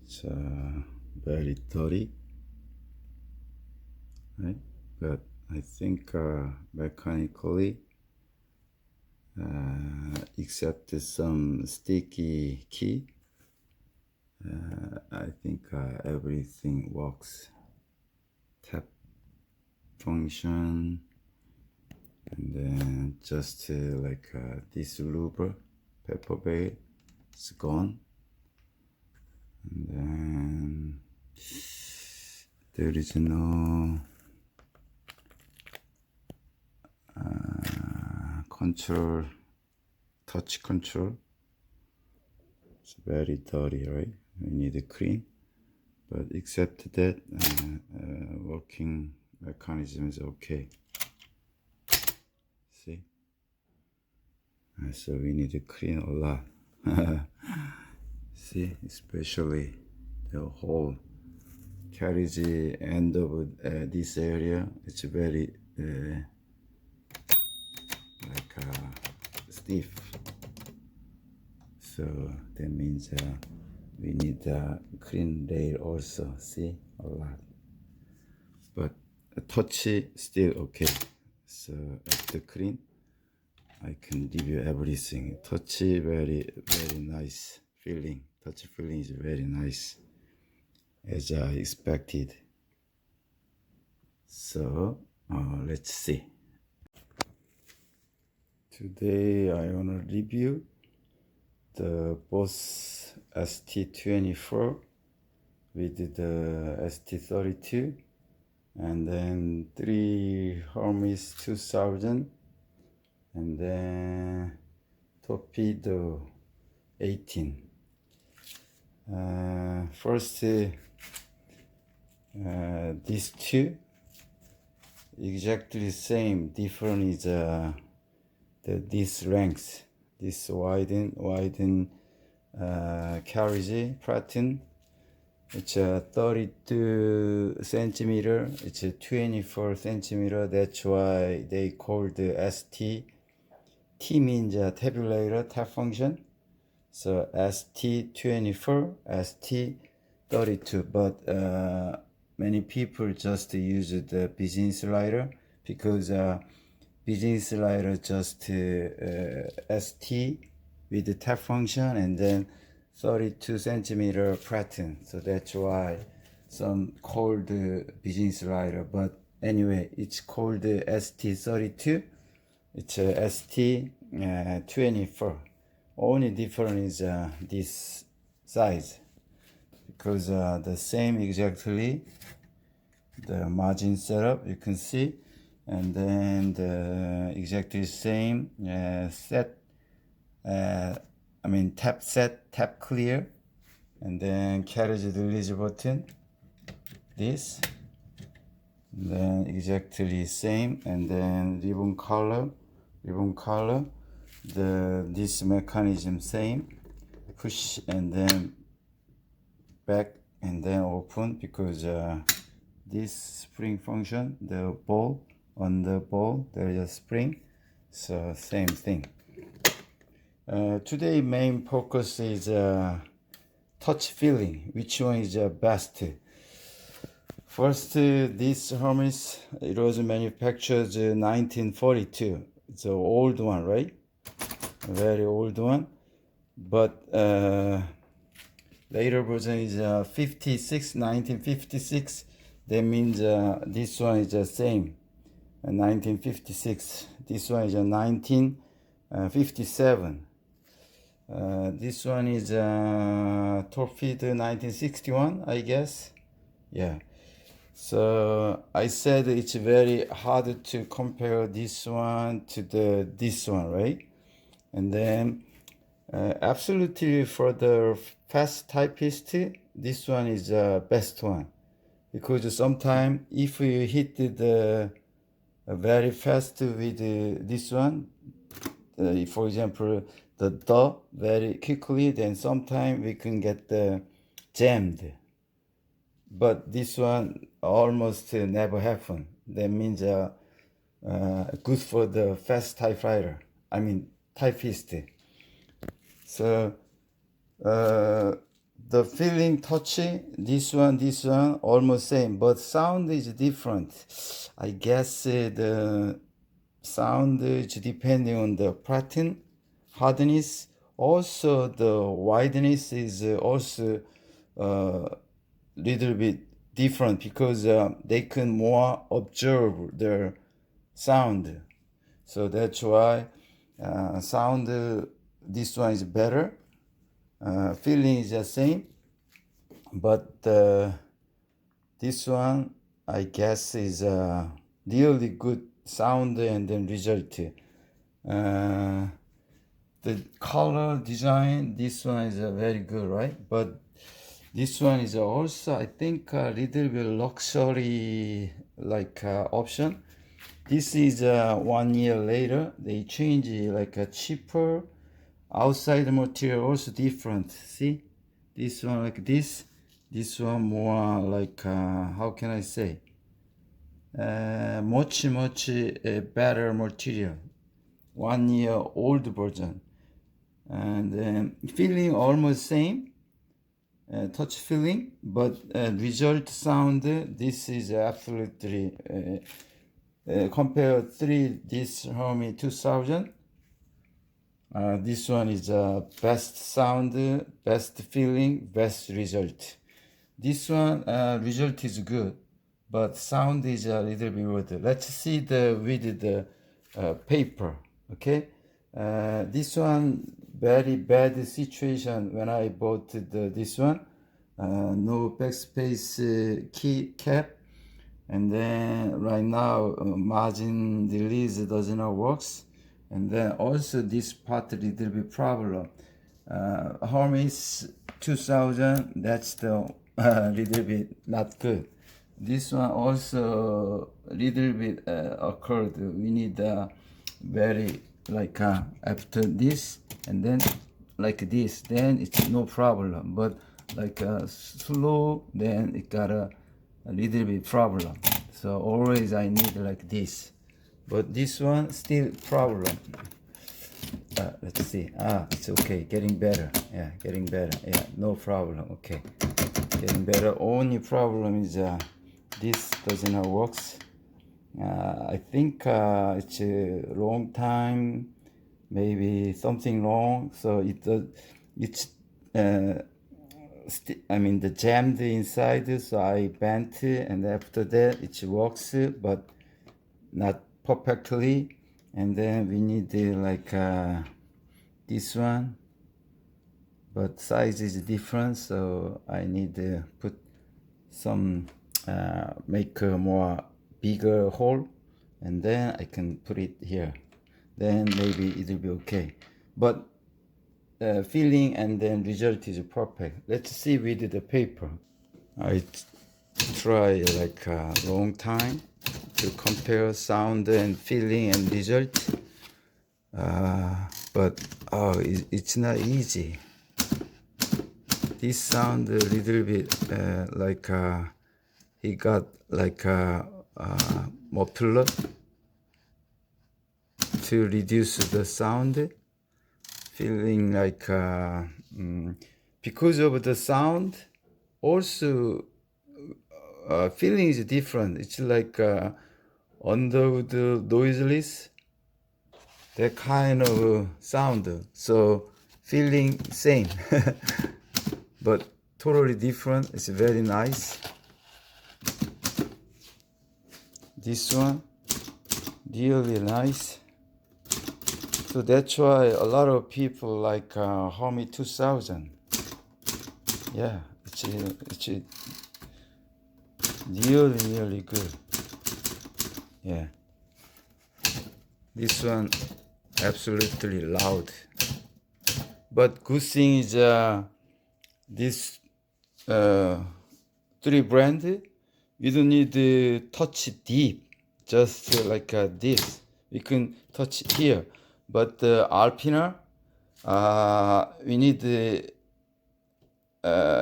It's very dirty, right? But I think mechanically, except some sticky key, I think everything works. Tap function, and then just like this rubber, pepper bay, it's gone. And then there is no control, touch control. It's very dirty, right? We need a clean. But except that, working mechanism is okay. See? So we need to clean a lot. See, especially the hole carries the end of this area. It's very stiff. So that means we need a clean rail also. See, a lot. But a touch still okay. So after clean, I can give you everything. Touch very nice feeling. Touch feeling is very nice, as I expected. So let's see. Today I want to review the Voss ST24 with the ST32, and then 3 Hermes 2000, and then Torpedo 18. First, these two exactly same. Different is this length, this widen carriage pattern. It's 32 centimeter. It's 24 centimeter. That's why they call the ST. T means tabulator, tab function. So ST24, ST32. But many people just use the business slider, because business slider just ST with the tab function, and then 32 centimeter pattern. So that's why some called business slider. But anyway, it's called ST32. It's ST24. Only difference is this size, because the same exactly the margin setup you can see, and then the exactly same set. Tap set, tap clear, and then carriage release button. This, and then exactly same, and then ribbon color. This mechanism same. Push and then back and then open, because this spring function, the ball, on the ball there is a spring, so same thing. Today main focus is touch feeling. Which one is best? First, this Hermes, it was manufactured 1942. It's an old one, right? A very old one. But later version is 1956. That means this one is the same, 1956. This one is 1957. This one is Torpedo 1961, I guess. Yeah. So I said it's very hard to compare this one to this one, right? And then absolutely for the fast typist, this one is the best one, because sometimes if you hit the very fast with this one, for example, the very quickly, then sometimes we can get jammed. But this one almost never happen. That means good for the fast typewriter. Typist. So the feeling, touch, this one, almost same, but sound is different. I guess the sound is depending on the pattern, hardness. Also, the wideness is also little bit different because they can more observe their sound. So that's why sound, this one is better. Feeling is the same, but this one I guess is really good sound and then result. The color design, this one is very good, right? But this one is also, I think, a little bit luxury like option. This is 1 year later. They change like a cheaper outside material, also different. See, this one like this one more like how can I say, much better material. 1 year old version, and feeling almost same, touch feeling, but result sound, this is absolutely compare this Hermes 2000. This one is best sound, best feeling, best result. This one result is good, but sound is a little bit weird. Let's see with the paper. Okay, this one very bad situation when I bought this one. No backspace key cap, and then right now margin release does not works, and then also this part little bit problem. Hermes 2000, that's the little bit not good. This one also little bit occurred. We need very like after this and then like this, then it's no problem. But like slow, then it got a little bit problem. So always I need like this. But this one still problem. Let's see. It's okay. Getting better. Yeah, getting better. Yeah, no problem. Okay, getting better. Only problem is this doesn't works. I think it's a long time, maybe something wrong. So it's I mean the jammed inside. So I bent, and after that it works, but not perfectly. And then we need like this one, but size is different, so I need to put some make a more bigger hole, and then I can put it here, then maybe it will be okay. But feeling and then result is perfect. Let's see with the paper. I try like a long time to compare sound and feeling and result, but it's not easy. This sound a little bit like he got like a muffler to reduce the sound. Feeling like because of the sound, also feeling is different. It's like under the noiseless, that kind of sound. So feeling same, but totally different. It's very nice. This one really nice. So that's why a lot of people like Hermes 2000. Yeah, it's really good. Yeah, this one absolutely loud. But good thing is this three brand, we don't need to touch deep, just like this. We can touch here. But Alpina, we need to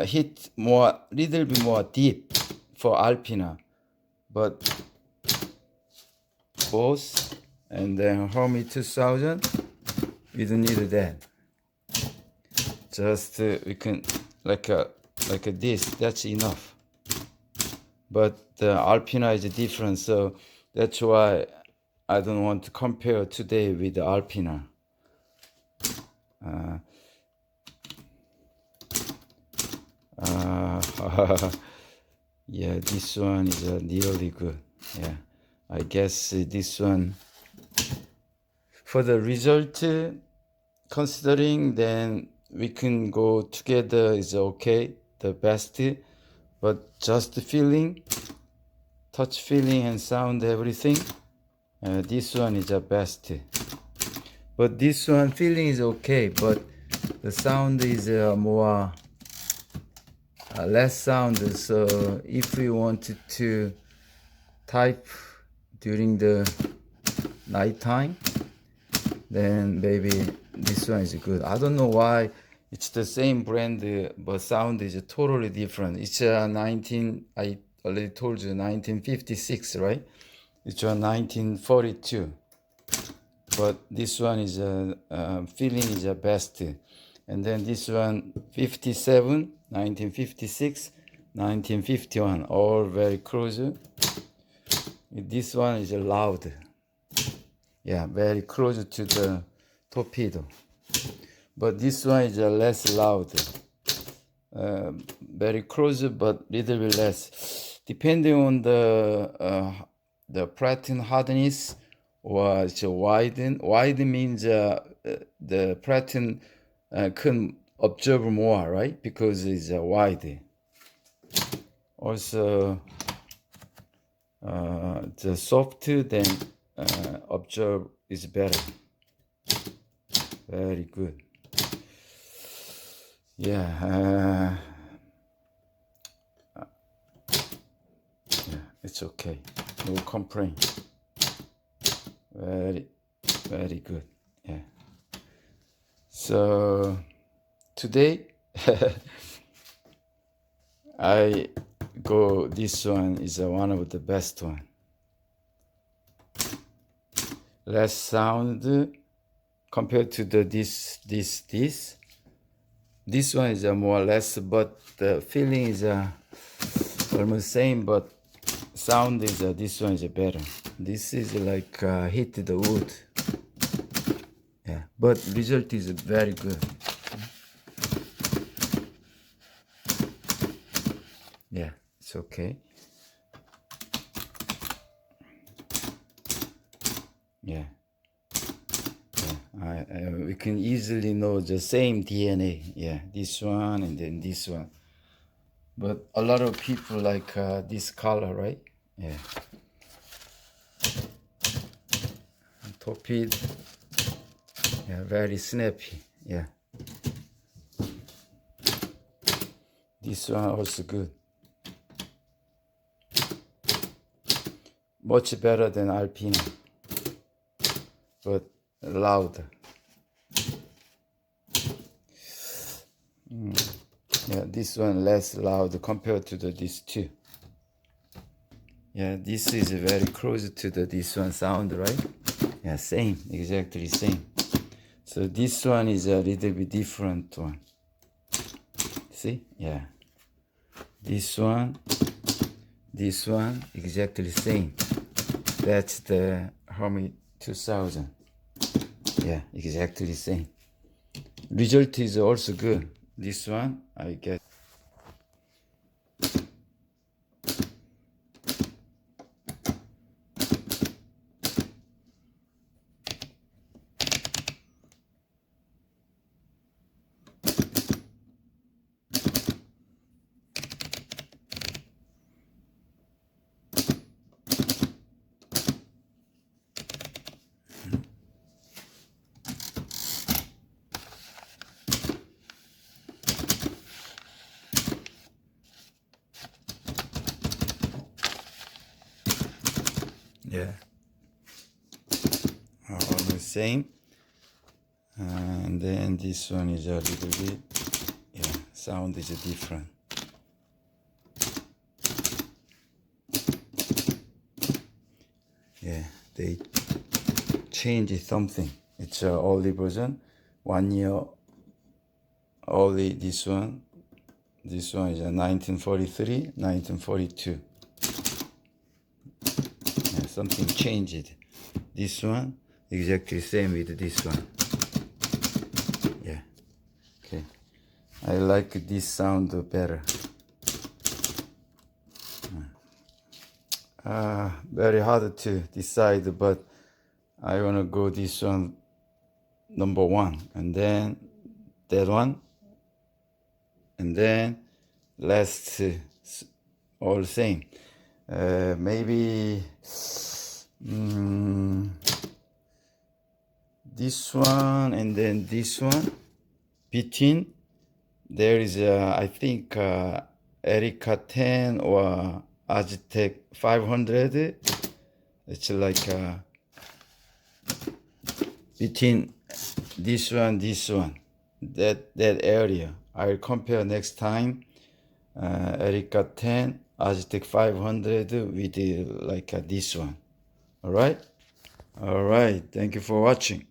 hit more, little bit more deep for Alpina. But Voss and then Hermes 2000, we don't need that. Just we can like a this, that's enough. But the Alpina is different, so that's why I don't want to compare today with the Alpina. Yeah, this one is nearly good. Yeah, I guess this one for the result, considering, then we can go together is okay, the best. But just feeling, touch feeling and sound, everything, this one is the best. But this one feeling is okay, but the sound is more less sound. So if we wanted to type during the nighttime, then maybe this one is good. I don't know why it's the same brand, but sound is totally different. It's 19, I already told you, 1956, right? It's 1942. But this one is feeling is the best. And then this one 57, 1956, 1951, all very close. This one is loud. Yeah, very close to the Torpedo. But this one is less loud. Very close, but little bit less. Depending on the platen hardness, or it's widen. Widen means the platen can absorb more, right? Because it's wide. Also, the soft, then absorb is better. Very good. Yeah, it's okay. No complaint. Very, very good. Yeah. So today I go. This one is one of the best one. Less sound compared to the this. This one is more or less, but the feeling is almost same, but sound is this one is better. This is like hit the wood. Yeah, but result is very good. Yeah, it's okay. Yeah. We can easily know the same DNA. Yeah, this one and then this one. But a lot of people like this color, right? Yeah. Torpedo. Yeah, very snappy. Yeah. This one also good. Much better than Alpina, but louder. Yeah, this one less loud compared to these two. Yeah, this is very close to this one sound, right? Yeah, same, exactly same. So this one is a little bit different one. See? Yeah. This one, exactly same. That's the Hermes 2000. Yeah, exactly same. Result is also good. This one, I guess. Yeah, almost same. And then this one is a little bit, yeah, sound is different. Yeah, they changed something. It's a early version, 1 year only this one, This one is a 1943, 1942. Yeah, something changed. This one exactly same with this one. Yeah. Okay. I like this sound better. Very hard to decide, but I wanna go this one number 1, and then that one, and then last all same. Maybe this one and then this one. Between there is I think Erica 10 or Aztec 500. It's like between this one, that area. I'll compare next time Erica 10, Aztec 500 with like this one. All right. Thank you for watching.